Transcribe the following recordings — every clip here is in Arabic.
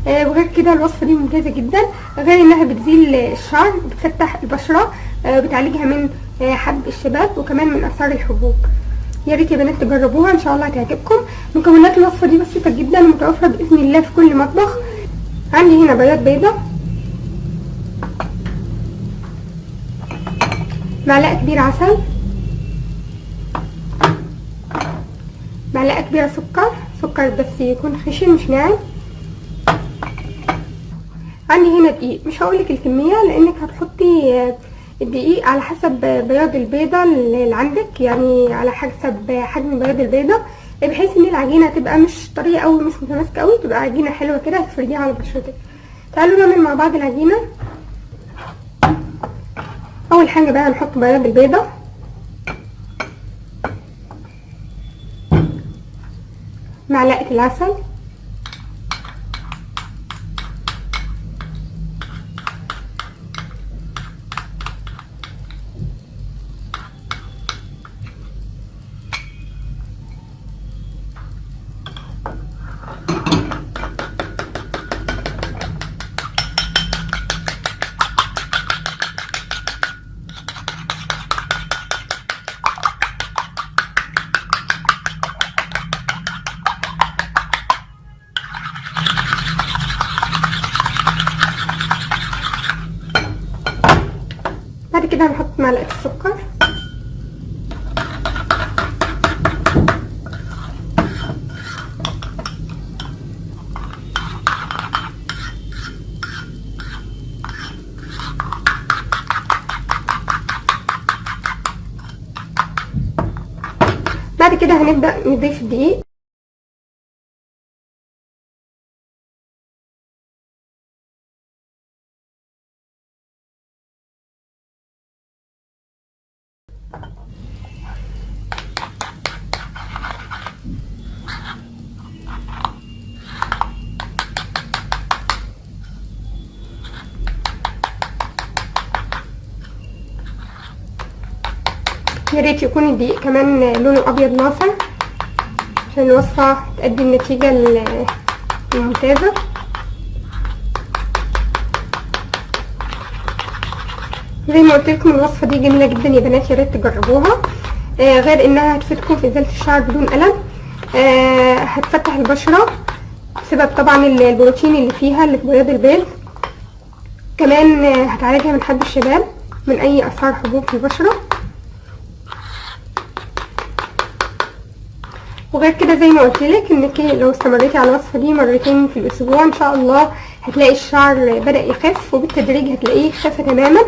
وغير كده الوصفه دي ممتازه جدا، غير انها بتزيل الشعر، بتفتح البشره، بتعالجها من حب الشباب وكمان من اثار الحبوب. يا ريت يا بنات تجربوها، ان شاء الله هتعجبكم. مكونات الوصفه دي بسيطه جدا ومتوفره باذن الله في كل مطبخ. عندي هنا بياض بيضه، معلقه كبيره عسل، معلقه كبيره سكر بس يكون خشن مش ناعم. عندي هنا دقيق، مش هقولك الكميه لانك هتحطي الدقيق على حسب بياض البيضه اللي عندك، يعني على حسب حجم بياض البيضه، بحيث ان العجينه تبقى مش طريه قوي مش متماسكه قوي، تبقى عجينه حلوه كده هتفرديها على بشرتك. تعالوا نعمل مع بعض العجينه. اول حاجه بقى هنحط بياض البيضه، معلقه العسل، بعد كده هنحط معلقه السكر، بعد كده هنبدأ نضيف الدقيق. يا ريت يكون الدقيق كمان لونه ابيض ناصع عشان الوصفه تؤدي النتيجه الممتازه. زي ما قلت لكم الوصفه دي جميله جدا يا بنات، يا ريت تجربوها. غير انها هتفيدكم في ازاله الشعر بدون الم، هتفتح البشره بسبب طبعا البروتين اللي فيها اللي في بياض البيض، كمان هتعالجها من حب الشباب من اي اثار حبوب في البشره. وغير كده زي ما قلت لك انك لو استمريتي على الوصفه دي مرتين في الاسبوع ان شاء الله هتلاقي الشعر بدأ يخف، وبالتدريج هتلاقيه خف تماما.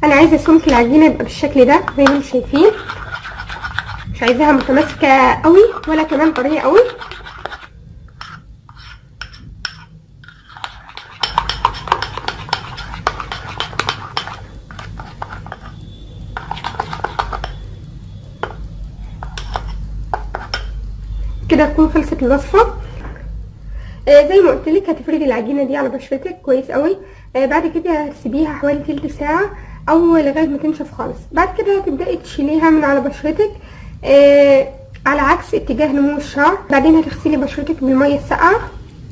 انا عايزه سمك العجينه يبقى بالشكل ده زي ما انتم شايفين، مش عايزاها متماسكه قوي ولا كمان طريه قوي. كده تكون خلصت الوصفه. زي ما قلت لك هتفردي العجينه دي على بشرتك كويس قوي. بعد كده هتسيبيها حوالي تلت ساعه او لغايه ما تنشف خالص. بعد كده هتبداي تشيليها من على بشرتك على عكس اتجاه نمو الشعر. بعدين هتغسلي بشرتك بالميه الساقعه،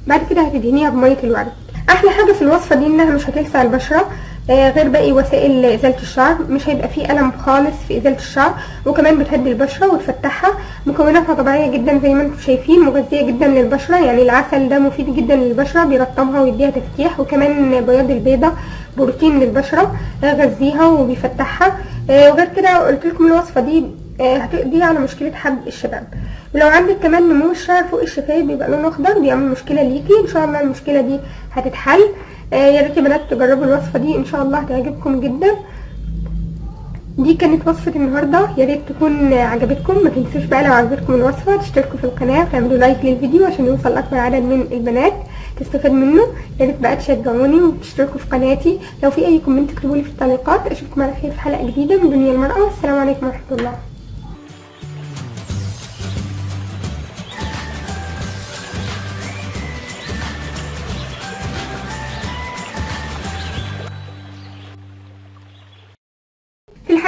بعد كده هتدهنيها بميه الورد. احلى حاجه في الوصفه دي انها مش هتلسع البشره غير باقي وسائل ازاله الشعر، مش هيبقى فيه الم خالص في ازاله الشعر، وكمان بتهدي البشره وتفتحها. مكوناتها طبيعيه جدا زي ما انتم شايفين، مغذيه جدا للبشره، يعني العسل ده مفيد جدا للبشره بيرطبها ويديها تفتيح، وكمان بياض البيضه بروتين للبشره غذيها وبيفتحها. وغير كده قلت لكم الوصفه دي هتقضي على مشكله حب الشباب. ولو عندك كمان نمو الشعر فوق الشفايف بيبقى لونه اخضر بيعمل مشكله ليكي، ان شاء الله المشكله دي هتتحل. يا ريت يا بنات تجربوا الوصفه دي ان شاء الله هتعجبكم جدا. دي كانت وصفه النهارده، يا ريت تكون عجبتكم. ما تنسوش بقى لو عجبتكم الوصفه تشتركوا في القناه وتعملوا لايك للفيديو عشان يوصل اكبر عدد من البنات تستفاد منه. يا ريت بقى تشجعوني وتشتركوا في قناتي. لو في اي كومنت اكتبوا لي في التعليقات. اشوفكم على خير في حلقه جديده من دنيا المرأة، والسلام عليكم ورحمه الله.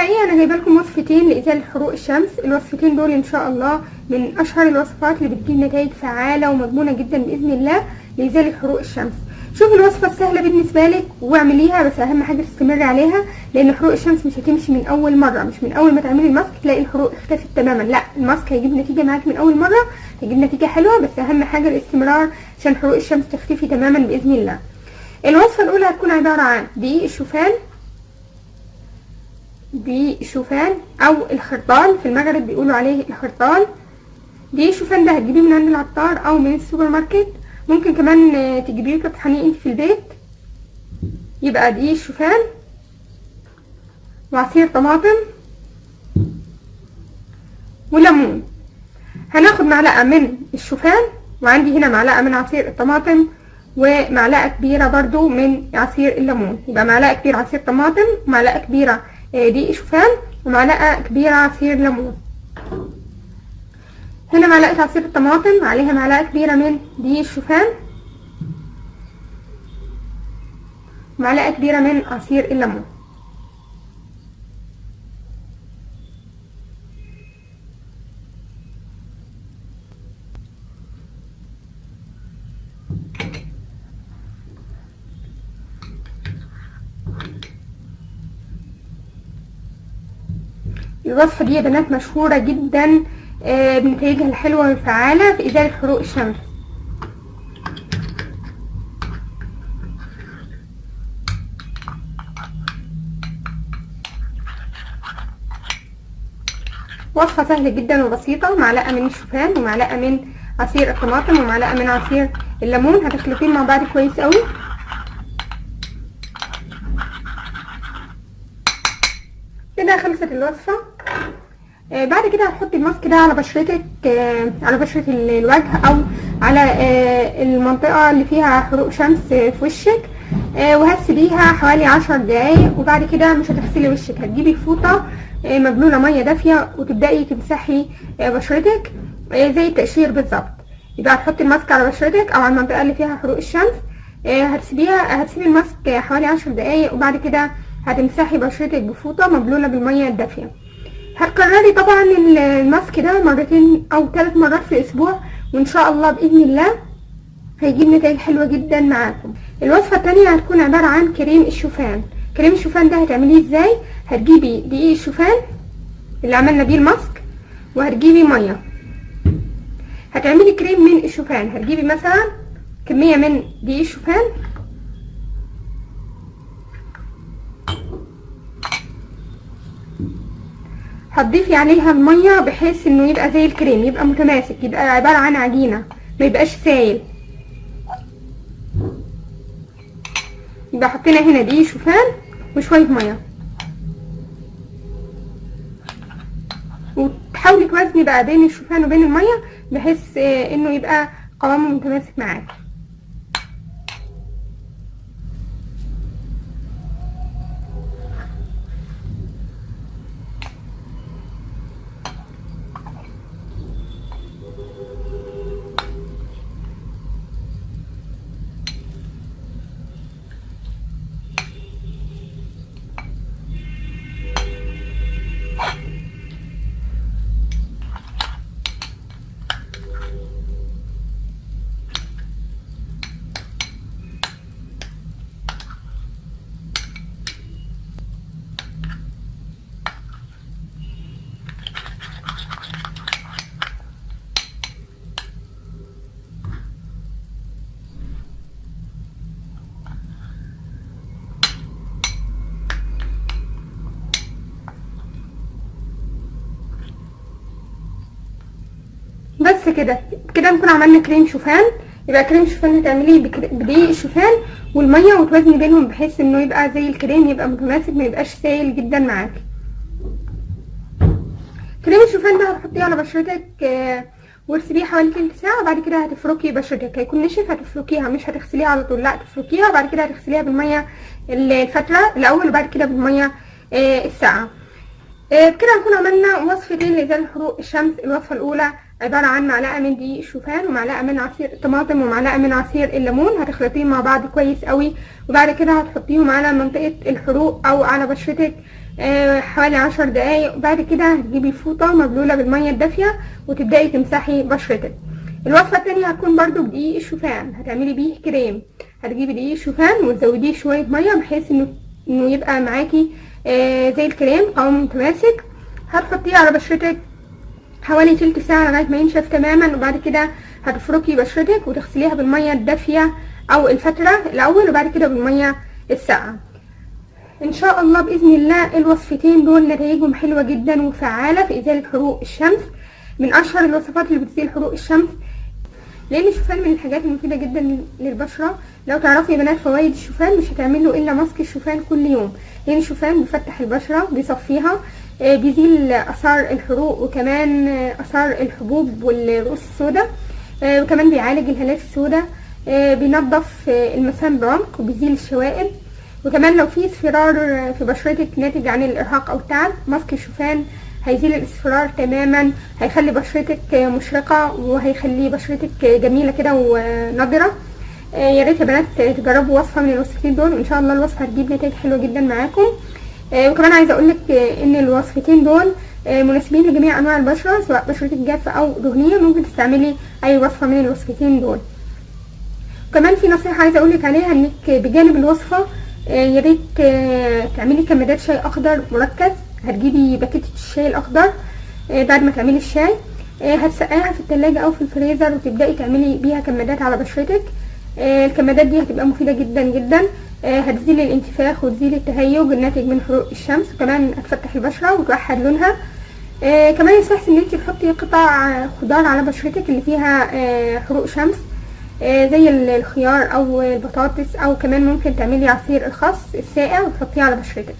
الحقيقه انا جايبه لكم وصفتين لازاله حروق الشمس. الوصفتين دول ان شاء الله من اشهر الوصفات اللي بتجيب نتائج فعاله ومضمونه جدا باذن الله لازاله حروق الشمس. شوفي الوصفه السهله بالنسبه لك واعمليها، بس اهم حاجه تستمري عليها، لان حروق الشمس مش هتمشي من اول مره، مش من اول ما تعملي الماسك تلاقي الحروق اختفت تماما، لا الماسك هيجيب نتيجه معاكي من اول مره، هيجيب نتيجه حلوه، بس اهم حاجه الاستمرار عشان حروق الشمس تختفي تماما باذن الله. الوصفه الاولى هتكون عباره عن دقيق الشوفان او الخرطال، في المغرب بيقولوا عليه الخرطال. دقيق الشوفان ده هتجيبيه من عند العطار او من السوبر ماركت، ممكن كمان تجيبيه وتطحنيه انت في البيت. يبقى دقيق الشوفان وعصير طماطم وليمون. هناخد معلقه من الشوفان، وعندي هنا معلقه من عصير الطماطم، ومعلقه كبيره برضو من عصير الليمون. يبقى معلقه كبيره عصير طماطم، ومعلقه كبيره دقيق شوفان، ومعلقه كبيره عصير ليمون. هنا معلقه عصير الطماطم عليها معلقه كبيره من دقيق الشوفان، ومعلقه كبيره من عصير الليمون. الوصفة دي يا بنات مشهورة جدا بنتائجها الحلوة والفعالة في ازالة حروق الشمس. وصفة سهلة جدا وبسيطة، معلقة من الشوفان ومعلقة من عصير الطماطم ومعلقة من عصير الليمون، هتخلطين مع بعض كويس قوي. كده خلصت الوصفة. بعد كده هتحطي الماسك ده على بشرتك، على بشرة الوجه او على المنطقة اللي فيها حروق شمس في وشك، وهتسيبيها حوالي 10 دقايق. وبعد كده مش هتغسلي وشك، هتجيبي فوطة مبلولة مية دافية وتبدأي تمسحي بشرتك زي التقشير بالظبط. يبقى هتحطي الماسك على بشرتك او على المنطقة اللي فيها حروق الشمس، هتسيبي الماسك حوالي 10 دقايق، وبعد كده هتمسحي بشرتك بفوطة مبلولة بالمية الدافية. هتكرري طبعا الماسك ده مرتين او 3 مرات في الاسبوع، وان شاء الله باذن الله هيجيب نتائج حلوه جدا معاكم. الوصفه الثانيه هتكون عباره عن كريم الشوفان. كريم الشوفان ده هتعمليه ازاي؟ هتجيبي دقيق الشوفان اللي عملنا بيه الماسك، وهتجيبي ميه. هتعملي كريم من الشوفان، هتجيبي مثلا كميه من دقيق الشوفان، هتضيفي عليها الميه بحيث انه يبقى زي الكريم، يبقى متماسك، يبقى عباره عن عجينه، ما يبقاش سايل. يبقى حطينا هنا دقيق شوفان وشويه ميه، وتحاولي توازني بقى بين الشوفان وبين الميه بحيث انه يبقى قوامه متماسك معاكي. بس كده نكون عملنا كريم شوفان. يبقى كريم شوفان هتعمليه بدقيق الشوفان والميه، وتوازني بينهم بحيث انه يبقى زي الكريم، يبقى متماسك، ما يبقاش سايل جدا معاكي. كريم الشوفان ده هتحطيه على بشرتك وتسيبيه حوالي تلت ساعه، وبعد كده هتفركي بشرتك، هيكون نشف، هتفركيها، مش هتغسليها على طول، لا تفركيها، وبعد كده هتغسليها بالميه الفتره الاول، وبعد كده بالميه الساقعه. بكده هنكون عملنا وصفتين لإزالة حروق الشمس. الوصفة الأولى عبارة عن معلقة من دقيق الشوفان ومعلقة من عصير الطماطم ومعلقة من عصير الليمون، هتخلطيهم مع بعض كويس قوي، وبعد كده هتحطيهم على منطقة الحروق أو على بشرتك حوالي 10 دقايق. وبعد كده هتجيبي فوطة مبلولة بالمية الدافية وتبدأي تمسحي بشرتك. الوصفة التانية هتكون برضو بدقيق الشوفان، هتعملي بيه كريم. هتجيبي دقيق الشوفان وتزوديه شوية مية بحيث انه يبقى معاكي زي الكريم قوام متماسك. هتحطيه على بشرتك حوالي تلت ساعة لغاية ما ينشف تماما. وبعد كده هتفركي بشرتك وتغسليها بالمية الدافية او الفترة الاول وبعد كده بالمية الساقعة. ان شاء الله باذن الله الوصفتين دول نتائجهم حلوة جدا وفعالة في ازالة حروق الشمس، من اشهر الوصفات اللي بتزيل حروق الشمس، لان الشوفان من الحاجات المفيدة جدا للبشرة. لو تعرفي يا بنات فوائد الشوفان مش هتعملوا الا ماسك الشوفان كل يوم، لان الشوفان بيفتح البشرة، بيصفيها، بيزيل اثار الحروق وكمان اثار الحبوب والرؤوس السوداء، وكمان بيعالج الهالات السوداء، بينظف المسام بعمق وبيزيل الشوائب. وكمان لو في اصفرار في بشرتك ناتج عن الارهاق او التعب، ماسك الشوفان هيزيل الاصفرار تماما، هيخلي بشرتك مشرقة وهيخلي بشرتك جميلة كده ونضرة. يا ريت يا بنات تجربوا وصفة من الوصفتين دول وان شاء الله الوصفة هتجيب نتائج حلوة جدا معاكم. وكمان عايزة اقولك ان الوصفتين دول مناسبين لجميع انواع البشرة، سواء بشرتك جافة او دهنية ممكن تستعملي اي وصفة من الوصفتين دول. كمان في نصيحة عايزة اقولك عليها، انك بجانب الوصفة يا ريت تعملي كمادات شاي اخضر مركز. هتجيبي باكيت الشاي الاخضر، بعد ما تعملي الشاي هتسقيها في التلاجة او في الفريزر وتبدأي تعملي بيها كمادات على بشرتك. الكمادات دي هتبقى مفيدة جدا جدا، هتزيل الانتفاخ وتزيل التهيج الناتج من حروق الشمس، وكمان هتفتح البشرة وتوحد لونها. كمان يستحسن ان انت تحطي قطع خضار على بشرتك اللي فيها حروق شمس، زي الخيار او البطاطس، او كمان ممكن تعملي عصير الخس الساقع وتحطيه على بشرتك.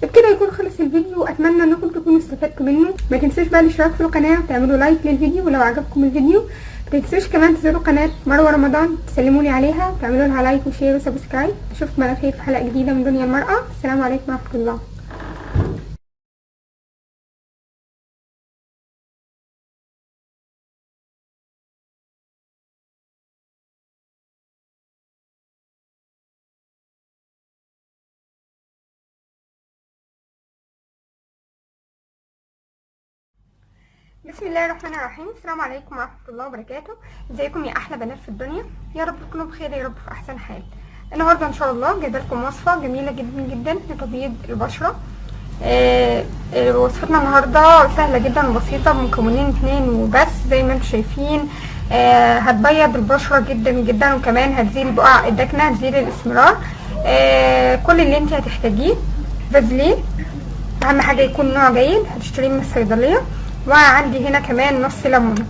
بكده يكون خلص الفيديو، اتمنى انكم تكونوا استفدتوا منه. ما تنسوش بقى الاشتراك في القناه وتعملوا لايك للفيديو، ولو عجبكم الفيديو ما تنسوش كمان تزوروا قناه مروه رمضان، تسلموا لي عليها وتعملوا لها لايك وشير وسبسكرايب. اشوفكم على خير في حلقه جديده من دنيا المراه. السلام عليكم ورحمه الله. بسم الله الرحمن الرحيم. السلام عليكم ورحمه الله وبركاته. ازيكم يا احلى بنات في الدنيا؟ يا رب تكونوا بخير، يا رب في احسن حال. النهارده ان شاء الله جايبه لكم وصفه جميله جدا جدا لتبييض البشره. وصفتنا النهارده سهله جدا وبسيطه بمكونين 2 وبس زي ما انتم شايفين. هتبيض البشره جدا جدا، وكمان هتزيل بقع الدكنه، هتزيل الاسمرار. كل اللي انت هتحتاجيه فازلين، اهم حاجه يكون نوع جيد، هتشتريه من الصيدليه. وعندي هنا كمان نص ليمونه.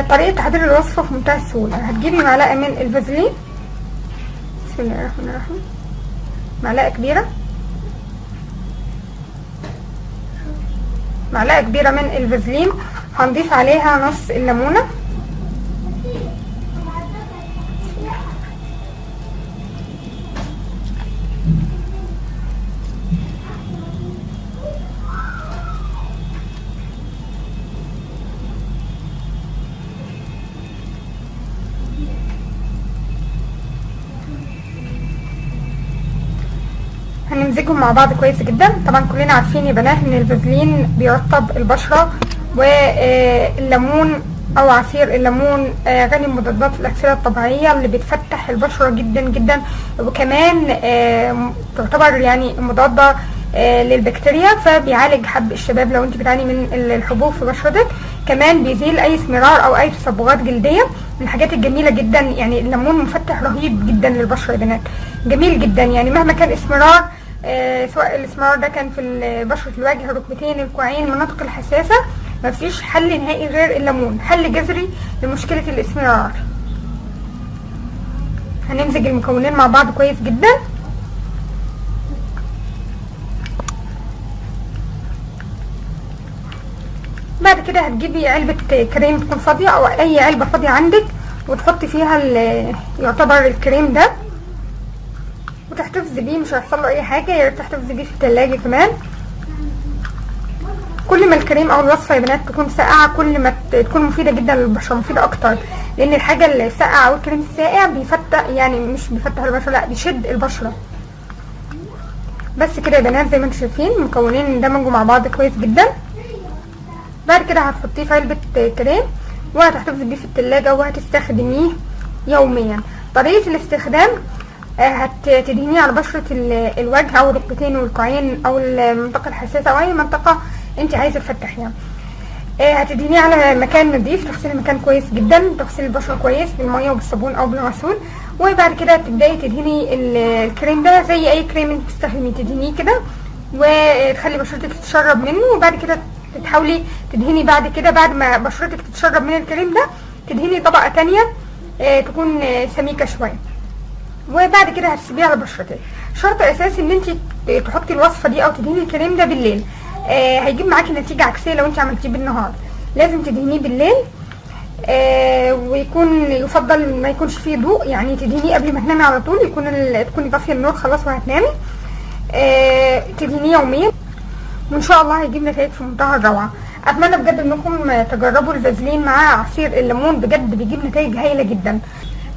طريقه تحضير الوصفه في منتهى السهوله. هتجيبي معلقه من الفازلين، بسم الله الرحمن الرحيم، معلقه كبيره، معلقه كبيره من الفازلين. هنضيف عليها نص الليمونه، هنمزجهم مع بعض كويس جدا. طبعا كلنا عارفين يا بنات ان الفازلين بيرطب البشره، والليمون او عصير الليمون غني بمضادات الاكسده الطبيعيه اللي بتفتح البشره جدا جدا، وكمان تعتبر يعني مضاده للبكتيريا، فبيعالج حب الشباب لو انت بتعاني من الحبوب في بشرتك. كمان بيزيل اي اسمرار او اي تصبغات جلديه. من الحاجات الجميله جدا، يعني الليمون مفتح رهيب جدا للبشره يا بنات، جميل جدا. يعني مهما كان اسمرار، سواء الاسمرار ده كان في بشره الوجه، الركبتين، الكوعين، المناطق الحساسه، مفيش حل نهائي غير الليمون، حل جذري لمشكله الاسمرار. هنمزج المكونين مع بعض كويس جدا. بعد كده هتجيبي علبة كريم تكون فاضية او اي علبة فاضية عندك، وتحطي فيها يعتبر الكريم ده، وتحتفظي بيه، مش هيحصل له اي حاجة. يا ريت تحتفظي بيه في التلاجة كمان. كل ما الكريم او الوصفة يا بنات تكون ساقعة كل ما تكون مفيدة جدا للبشرة، مفيدة اكتر، لان الحاجة الساقعة او الكريم الساقع بيفتح، يعني مش بيفتح البشرة، لا بيشد البشرة. بس كده يا بنات زي ما انتم شايفين المكونين اندمجوا مع بعض كويس جدا. بعد كده هتحطيه في علبة كريم وهتحتفظي بيه في التلاجة وهتستخدميه يوميا. طريقة الاستخدام هتدهنيه على بشرة الوجه او الركبتين والكوعين او المنطقة الحساسة او اي منطقة انت عايزة تفتحيها. هتدهنيه على مكان نظيف، تغسلي المكان كويس جدا، تغسلي البشرة كويس بالمية وبالصابون او بالغسول. وبعد كده تبداي تدهني الكريم ده زي اي كريم انت بتستخدميه، تدهنيه كده وتخلي بشرتك تتشرب منه. وبعد كده تحاولي تدهني بعد كده، بعد ما بشرتك تتشرب من الكريم ده تدهني طبقة تانية تكون سميكة شوية، وبعد كده هتسيبيه على بشرتك. شرط اساسي ان انت تحطي الوصفة دي او تدهني الكريم ده بالليل، هيجيب معاكي نتيجة عكسية لو انت عملتيه بالنهار. لازم تدهنيه بالليل، ويكون يفضل ما يكونش فيه ضوء، يعني تدهنيه قبل ما تنامي على طول، تكوني طافيه النور خلاص وهتنامي. تدهنيه يوميا وان شاء الله هيجيب نتائج في منتهى الروعه. اتمنى بجد انكم تجربوا الفازلين مع عصير الليمون، بجد بيجيب نتائج هايله جدا.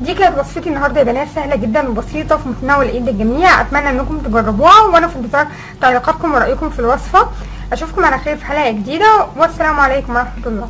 دي كانت وصفتي النهارده يا بنات، سهله جدا وبسيطه في متناول ايد الجميع. اتمنى انكم تجربوها وانا في انتظار تعليقاتكم ورايكم في الوصفه. اشوفكم على خير في حلقه جديده، والسلام عليكم ورحمه الله.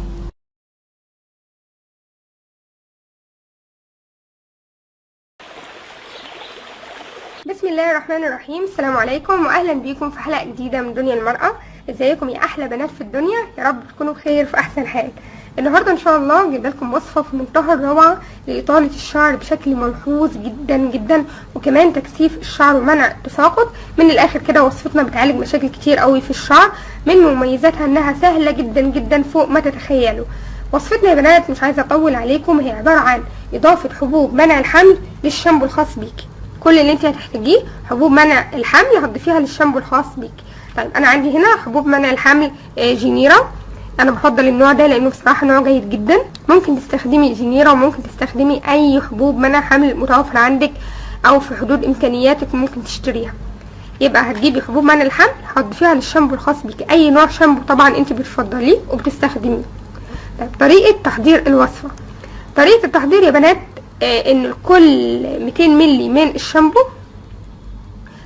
بسم الله الرحمن الرحيم. السلام عليكم واهلا بيكم في حلقه جديده من دنيا المراه. ازيكم يا احلى بنات في الدنيا؟ يا رب تكونوا بخير في احسن حال. النهارده ان شاء الله جبت لكم وصفه في منتهى الروعه لاطاله الشعر بشكل ملحوظ جدا جدا، وكمان تكثيف الشعر ومنع التساقط. من الاخر كده وصفتنا بتعالج مشاكل كتير قوي في الشعر. من مميزاتها انها سهله جدا جدا فوق ما تتخيلوا. وصفتنا يا بنات مش عايزه اطول عليكم، هي عباره عن اضافه حبوب منع الحمل للشامبو الخاص بيكي. كل اللي انت هتحتاجيه حبوب منع الحمل هتضيفيها للشامبو الخاص بيكي. طيب انا عندي هنا حبوب منع الحمل جينيرا، انا بفضل النوع ده لانه بصراحه نوع جيد جدا. ممكن تستخدمي جينيرا وممكن تستخدمي اي حبوب منع حمل متوفره عندك او في حدود امكانياتك ممكن تشتريها. يبقى هتجيبي حبوب منع الحمل هتضيفيها للشامبو الخاص بيكي، اي نوع شامبو طبعا انت بتفضليه وبتستخدميه. طيب طريقه تحضير الوصفه. طريقه التحضير يا بنات ان كل 200 مللي من الشامبو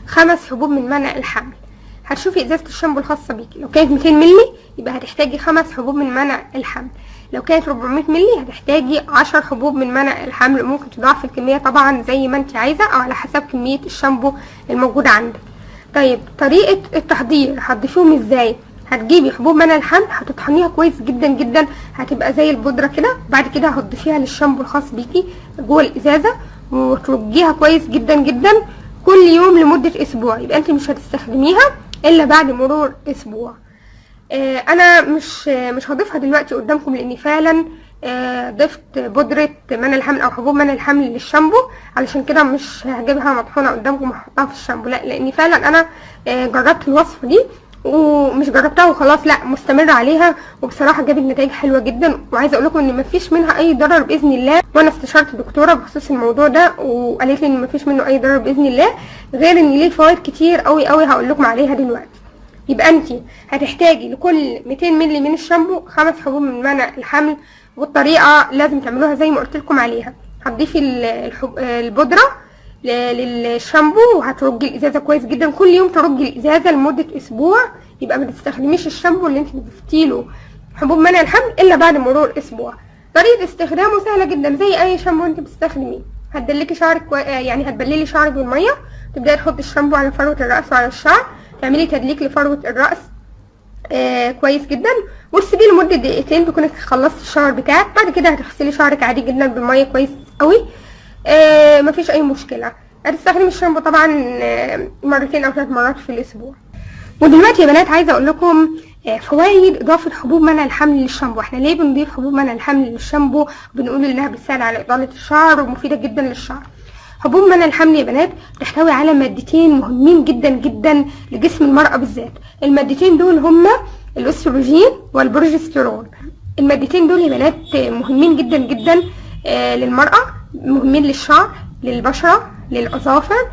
5 حبوب من منع الحمل. هتشوفي ازازه الشامبو الخاصه بيكي، لو كانت 200 مللي يبقى هتحتاجي 5 حبوب من منع الحمل. لو كانت 400 مللي هتحتاجي 10 حبوب من منع الحمل. ممكن تضاعفي الكميه طبعا زي ما انت عايزه او على حسب كميه الشامبو الموجوده عندك. طيب طريقه التحضير هتضيفيهم ازاي؟ هتجيبي حبوب منع الحمل هتطحنيها كويس جدا جدا، هتبقى زي البودره كده. بعد كده هتضيفيها للشامبو الخاص بيكي جوه الازازه وترجيها كويس جدا جدا كل يوم لمده اسبوع. يبقى انت مش هتستخدميها الا بعد مرور اسبوع. انا مش هضيفها دلوقتي قدامكم لاني فعلا ضفت بودره منع الحمل او حبوب منع الحمل للشامبو، علشان كده مش هجيبها مطحونه قدامكم وهحطها في الشامبو. لا، لاني فعلا انا جربت الوصفه دي ومش جربتها وخلاص، لا مستمره عليها وبصراحه جابت نتائج حلوه جدا. وعايزه اقول لكم ان مفيش منها اي ضرر باذن الله، وانا استشرت دكتوره بخصوص الموضوع ده وقالت لي ان مفيش منه اي ضرر باذن الله، غير ان ليه فوائد كتير قوي قوي هقول لكم عليها دلوقتي. يبقى انت هتحتاجي لكل 200 مللي من الشامبو 5 حبوب من منع الحمل، والطريقه لازم تعملوها زي ما قلت لكم عليها. هتضيفي البودره للشامبو وهترجي الازازه كويس جدا، كل يوم ترجي الازازه لمده اسبوع. يبقى ما تستخدميش الشامبو اللي انت ضفتي له حبوب منع الحمل الا بعد مرور اسبوع. طريقه استخدامه سهله جدا زي اي شامبو انت بتستخدميه. هتدلكي شعرك يعني هتبللي شعرك بالميه، تبداي تحطي الشامبو على فروه الراس وعلى الشعر، تعملي تدليك لفروه الراس كويس جدا وتسيبيه لمده دقيقتين تكوني خلصتي الشاور بتاعك. بعد كده هتغسلي شعرك عادي جدا بالميه كويس قوي، مفيش اي مشكله. هتستخدمي الشامبو طبعا مرتين او 3 مرات في الاسبوع. ودلوقتي يا بنات عايزه اقول لكم فوائد اضافه حبوب منع الحمل للشامبو. احنا ليه بنضيف حبوب منع الحمل للشامبو؟ بنقول انها بتساعد على اطاله الشعر ومفيده جدا للشعر. حبوب منع الحمل يا بنات تحتوي على مادتين مهمين جدا جدا لجسم المرأة بالذات. المادتين دول هما الاستروجين والبروجسترون. المادتين دول يا بنات مهمين جدا جدا للمرأة، مهمين للشعر، للبشرة، للأظافر،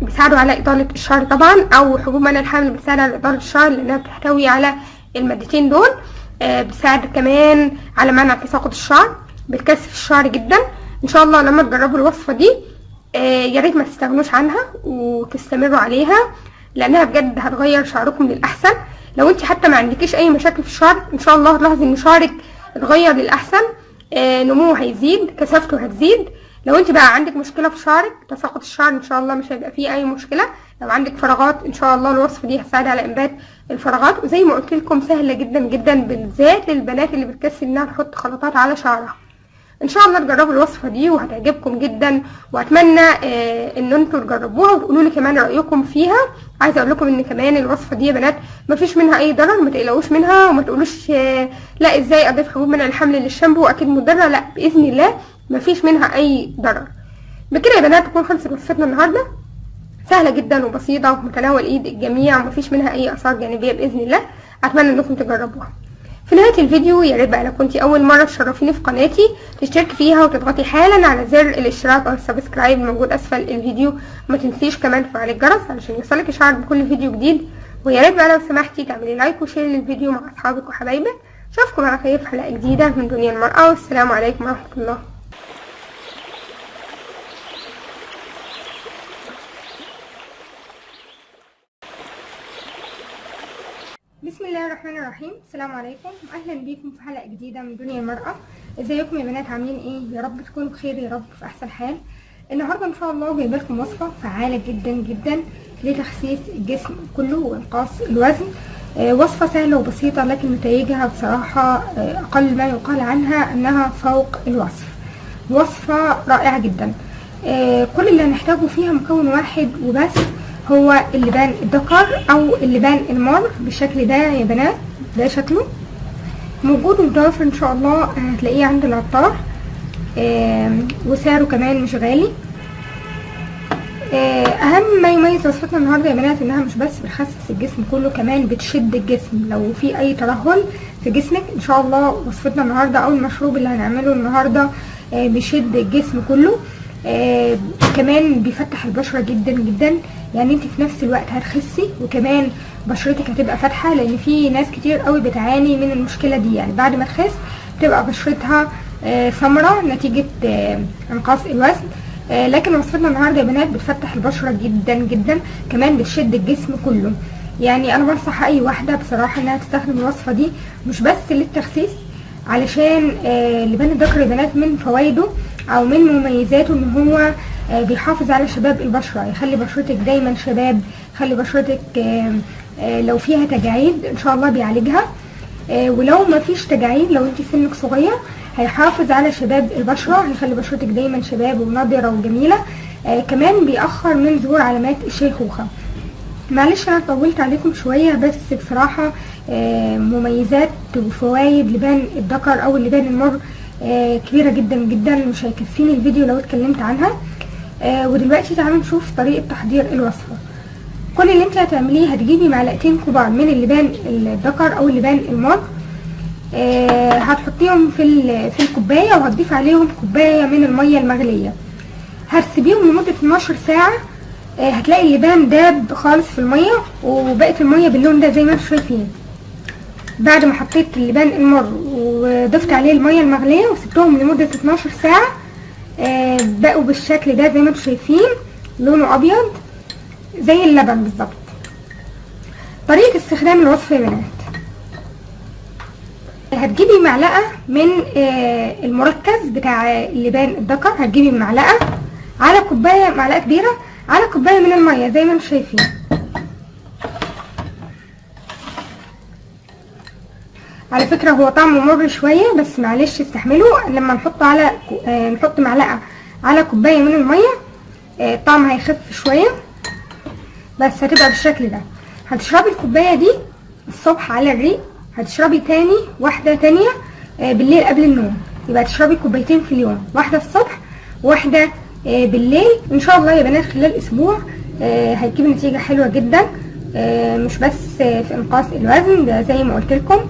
بيساعدوا على إطالة الشعر طبعا. أو حبوب منع الحمل بتساعد على إطالة الشعر لأنها بتحتوي على المادتين دول. بتساعد كمان على منع تساقط الشعر، بتكثف الشعر جدا. ان شاء الله لما تجربوا الوصفه دي يا ريت ما تستغنوش عنها وتستمروا عليها، لانها بجد هتغير شعركم للاحسن. لو انت حتى ما عندكيش اي مشاكل في الشعر، ان شاء الله هتلاحظي ان شعرك اتغير للاحسن، نموه هيزيد، كثافته هتزيد. لو انت بقى عندك مشكله في شعرك، تساقط الشعر، ان شاء الله مش هيبقى فيه اي مشكله. لو عندك فراغات، ان شاء الله الوصفه دي هتساعد على انبات الفراغات. وزي ما قلت لكم سهله جدا جدا، بالذات للبنات اللي بتكسل انها تحط خلطات على شعرها. ان شاء الله تجربوا الوصفه دي وهتعجبكم جدا، واتمنى ان انتوا تجربوها وتقولوا لي كمان رايكم فيها. عايزه اقول لكم ان كمان الوصفه دي يا بنات مفيش منها اي ضرر، ما تقلقوش منها وما تقولوش لا ازاي اضيف حبوب منع الحمل للشامبو اكيد مضره، لا باذن الله مفيش منها اي ضرر. بكده يا بنات تكون خلصت وصفتنا النهارده، سهله جدا وبسيطه ومتناول ايد الجميع ومفيش منها اي اثار جانبيه باذن الله. اتمنى انكم تجربوها. في نهايه الفيديو يا ريت بقى لو كنتي اول مره تشرفيني في قناتي تشتركي فيها وتضغطي حالا على زر الاشتراك او السبسكرايب الموجود اسفل الفيديو. وما تنسيش كمان تفعلي الجرس علشان يوصلك اشعار بكل فيديو جديد. ويا ريت بقى لو سمحتي تعملي لايك وشير للفيديو مع اصحابك وحبايبك. اشوفكم على خير في حلقه جديده من دنيا المرأة، والسلام عليكم ورحمه الله. بسم الله الرحمن الرحيم. السلام عليكم، اهلا بيكم في حلقه جديده من دنيا المرأة. ازيكم يا بنات، عاملين ايه؟ يا رب تكونوا بخير، يا رب في احسن حال. النهارده ان شاء الله جايبه لكم وصفه فعاله جدا جدا لتخسيس الجسم كله وانقاص الوزن. وصفه سهله وبسيطه، لكن نتائجها بصراحه اقل ما يقال عنها انها فوق الوصف. وصفه رائعه جدا. كل اللي هنحتاجه فيها مكون واحد وبس، هو اللبان الدكر او اللبان المر بالشكل ده يا بنات. ده شكله موجود ومتوفر ان شاء الله، هتلاقيه عند العطار، وسعره كمان مش غالي. اهم ما يميز وصفتنا النهارده يا بنات انها مش بس بتخسس الجسم كله، كمان بتشد الجسم. لو في اي ترهل في جسمك ان شاء الله وصفتنا النهارده او المشروب اللي هنعمله النهارده بيشد الجسم كله. كمان بيفتح البشرة جدا جدا، يعني انت في نفس الوقت هتخسي وكمان بشرتك هتبقى فاتحة، لان في ناس كتير قوي بتعاني من المشكلة دي، يعني بعد ما تخس تبقى بشرتها سمراء نتيجة انقاص الوزن. لكن وصفتنا النهارده يا بنات بتفتح البشرة جدا جدا، كمان بتشد الجسم كله. يعني انا بنصح اي واحدة بصراحة انها تستخدم الوصفة دي مش بس للتخسيس، علشان لبان الدكر يا بنات من فوائده او من مميزاته ان هو بيحافظ على شباب البشرة، يخلي بشرتك دايما شباب، يخلي بشرتك لو فيها تجاعيد ان شاء الله بيعالجها، ولو ما فيش تجاعيد لو انت سنك صغير هيحافظ على شباب البشرة، هيخلي بشرتك دايما شباب ونضرة وجميلة. كمان بيأخر من ظهور علامات الشيخوخة. معلش انا طولت عليكم شوية، بس بصراحة مميزات وفوائد لبان الدكر او اللبان المر كبيرة جدا جدا، مش هيكفيني الفيديو لو اتكلمت عنها. ودلوقتي تعالوا نشوف طريقة تحضير الوصفة. كل اللي انت هتعمليه هتجيبي معلقتين كبار من اللبان الدكر او اللبان المر، هتحطيهم في الكوباية وهتضيف عليهم كوباية من المية المغلية، هتسيبيهم لمدة 12 ساعة. هتلاقي اللبان داب خالص في المية وبقت المية باللون ده زي ما انتم شايفين. بعد ما حطيت اللبان المر وضفت عليه المية المغلية وسبتهم لمدة 12 ساعة، بقوا بالشكل ده زي ما انتم شايفين، لونه ابيض زي اللبن بالظبط. طريقة استخدام الوصفة يا بنات، هتجيبي معلقة من المركز بتاع اللبان الدكر، هتجيبي معلقة على كوباية، معلقة كبيرة على كوباية من المية زي ما انتم شايفين. على فكرة هو طعمه مر شوية، بس معلش استحملوا. لما نحط معلقة على كوباية من المية الطعم هيخف شوية، بس هتبقى بالشكل ده. هتشربي الكوباية دي الصبح على الريق، هتشربي تاني واحدة تانية بالليل قبل النوم، يبقى تشربي كوبايتين في اليوم، واحدة الصبح وواحدة بالليل. ان شاء الله يا بنات خلال اسبوع هيجيب نتيجة حلوة جدا، مش بس في انقاص الوزن ده زي ما قلت لكم،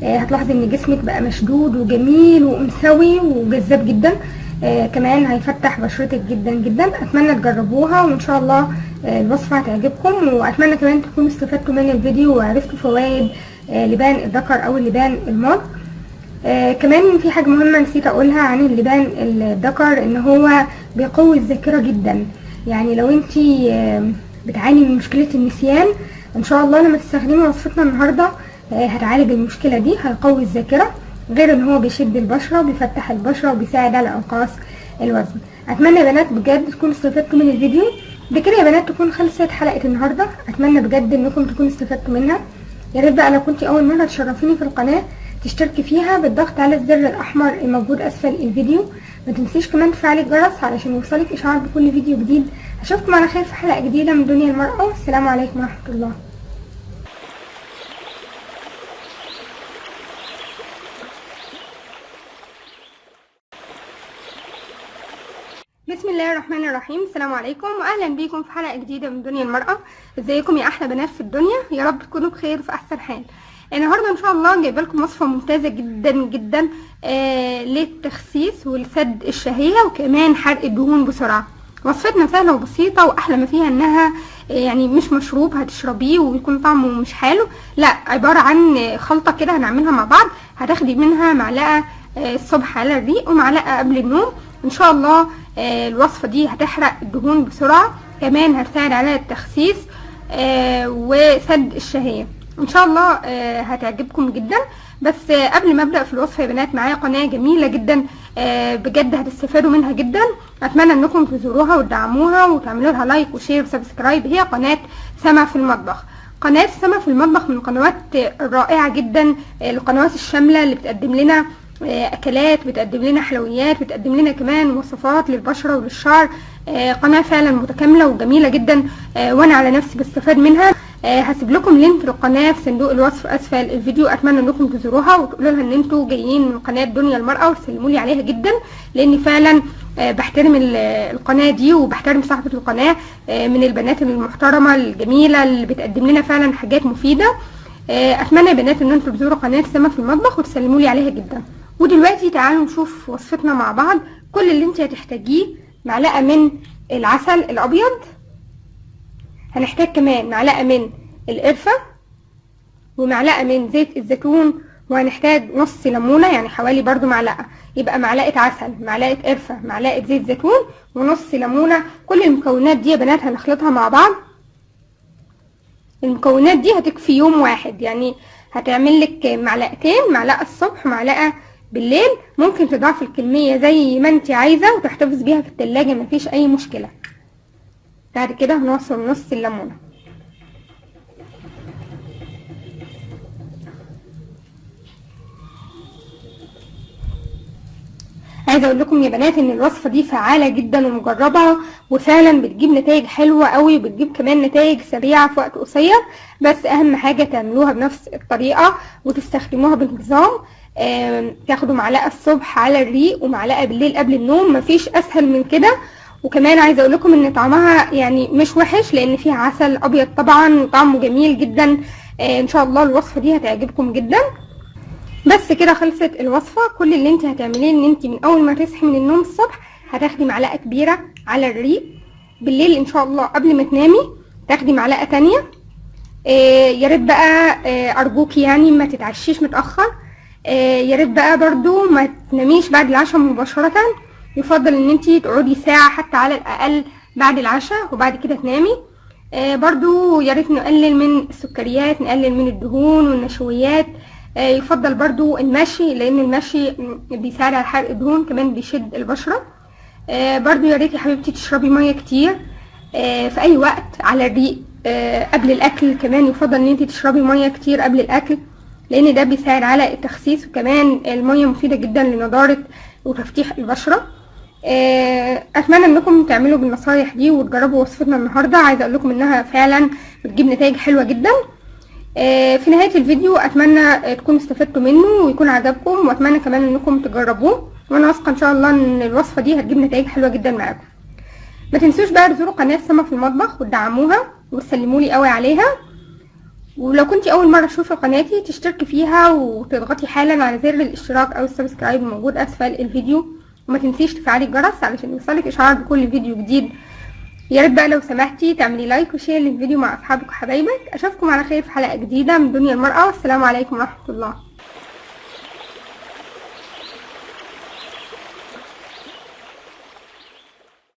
هتلاحظي ان جسمك بقى مشدود وجميل وانثوي وجذاب جدا. كمان هيفتح بشرتك جدا جدا. اتمنى تجربوها وان شاء الله الوصفة هتعجبكم، واتمنى كمان تكونوا استفدتوا من الفيديو وعرفتوا فوائد لبان الدكر او اللبان المر. كمان في حاجة مهمة نسيت اقولها عن اللبان الدكر، ان هو بيقوي الذاكرة جدا. يعني لو انتي بتعاني من مشكلة النسيان، ان شاء الله لما تستخدمي وصفتنا النهاردة هتعالج المشكلة دي، هيقوي الذاكرة، غير ان هو بيشد البشرة وبيفتح البشرة وبيساعد على انقاص الوزن. اتمنى يا بنات بجد تكونوا استفدتوا من الفيديو. بكده يا بنات تكون خلصت حلقة النهاردة، اتمنى بجد انكم تكونوا استفدتوا منها. يا ريت بقى لو كنتي اول مرة تشرفيني في القناة تشتركي فيها بالضغط على الزر الاحمر الموجود اسفل الفيديو. ما تنسيش كمان تفعلي الجرس علشان يوصلك اشعار بكل فيديو جديد. اشوفكم على خير في حلقة جديدة من دنيا المرأة، والسلام عليكم ورحمة الله. بسم الله الرحمن الرحيم. السلام عليكم واهلا بيكم في حلقه جديده من دنيا المراه. ازيكم يا احلى بنات في الدنيا؟ يا رب تكونوا بخير وفي احسن حال. النهارده ان شاء الله جايبه لكم وصفه ممتازه جدا جدا للتخسيس ولسد الشهيه وكمان حرق الدهون بسرعه. وصفتنا سهله وبسيطه، واحلى ما فيها انها يعني مش مشروب هتشربيه ويكون طعمه مش حلو، لا، عباره عن خلطه كده هنعملها مع بعض. هتاخدي منها معلقه الصبح على الريق ومعلقه قبل النوم. ان شاء الله الوصفة دي هتحرق الدهون بسرعة، كمان هتساعد على التخسيس وسد الشهية. ان شاء الله هتعجبكم جدا. بس قبل ما ابدأ في الوصفة يا بنات، معايا قناة جميلة جدا بجد هتستفادوا منها جدا. اتمنى انكم تزوروها وتدعموها وتعملوا لها لايك وشير وسبسكرايب. هي قناة سما في المطبخ. قناة سما في المطبخ من القنوات الرائعة جدا، القنوات الشاملة اللي بتقدم لنا اكلات، بتقدم لنا حلويات، بتقدم لنا كمان وصفات للبشره وللشعر. قناه فعلا متكامله وجميله جدا، وانا على نفسي بستفاد منها. هسيب لكم لينك للقناه في صندوق الوصف اسفل الفيديو. اتمنى انكم تزوروها وتقولوا لها ان انتوا جايين من قناه دنيا المراه وتسلموا لي عليها جدا، لاني فعلا بحترم القناه دي وبحترم صاحبه القناه، من البنات المحترمه الجميله اللي بتقدم لنا فعلا حاجات مفيده. اتمنى يا بنات ان انتوا تزوروا قناه سما في المطبخ وتسلموا لي عليها جدا. ودلوقتي تعالوا نشوف وصفتنا مع بعض. كل اللي انت هتحتاجيه معلقه من العسل الابيض، هنحتاج كمان معلقه من القرفه ومعلقه من زيت الزيتون، وهنحتاج نص ليمونه، يعني حوالي برضو معلقه، يبقى معلقه عسل، معلقه قرفه، معلقه زيت زيتون، ونص ليمونه. كل المكونات دي يا بنات هنخلطها مع بعض. المكونات دي هتكفي يوم واحد، يعني هتعمل لك معلقتين، معلقه الصبح ومعلقه بالليل. ممكن تضاعف الكميه زي ما انت عايزه وتحتفظ بيها في التلاجة، مفيش اي مشكله. بعد كده هنعصر نص الليمونه. عايزه اقول لكم يا بنات ان الوصفه دي فعاله جدا ومجربه، وفعلا بتجيب نتائج حلوه قوي، وبتجيب كمان نتائج سريعه في وقت قصير. بس اهم حاجه تعملوها بنفس الطريقه وتستخدموها بانتظام. تاخدوا معلقه الصبح على الريق ومعلقه بالليل قبل النوم، مفيش اسهل من كده. وكمان عايزه اقول لكم ان طعمها يعني مش وحش، لان فيها عسل ابيض طبعا وطعمه جميل جدا. ان شاء الله الوصفه دي هتعجبكم جدا. بس كده خلصت الوصفه. كل اللي انت هتعمليه ان انت من اول ما تصحي من النوم الصبح هتاخدي معلقه كبيره على الريق. بالليل ان شاء الله قبل ما تنامي تاخدي معلقه تانية. يا ريت بقى ارجوكي يعني ما تتعشيش متاخر. يا ريت بقى برضو ما تناميش بعد العشاء مباشره. يفضل ان انت تقعدي ساعه حتى على الاقل بعد العشاء وبعد كده تنامي. برضو يا ريت نقلل من السكريات، نقلل من الدهون والنشويات. يفضل برضو المشي، لان المشي بيساعد على حرق الدهون، كمان بيشد البشره. برضو يا ريت يا حبيبتي تشربي ميه كتير في اي وقت على الريق. قبل الاكل كمان يفضل ان انت تشربي ميه كتير قبل الاكل، لان ده بيساعد على التخسيس، وكمان الميه مفيده جدا لنضاره وتفتيح البشره. اتمنى انكم تعملوا بالنصايح دي وتجربوا وصفتنا النهارده. عايزه اقول لكم انها فعلا بتجيب نتائج حلوه جدا. في نهايه الفيديو اتمنى تكونوا استفدتوا منه ويكون عجبكم، واتمنى كمان انكم تجربوه، وانا واثقه ان شاء الله ان الوصفه دي هتجيب نتائج حلوه جدا معاكم. ما تنسوش بقى تزوروا قناه سما في المطبخ وتدعموها وتسلموا لي قوي عليها. ولو كنتي اول مره تشوفي قناتي تشتركي فيها وتضغطي حالا على زر الاشتراك او السبسكرايب الموجود اسفل الفيديو، وما تنسيش تفعلي الجرس علشان يوصلك اشعار بكل فيديو جديد. يا ريت بقى لو سمحتي تعملي لايك وشير للفيديو مع اصحابك وحبايبك. اشوفكم على خير في حلقه جديده من دنيا المراه، والسلام عليكم ورحمه الله.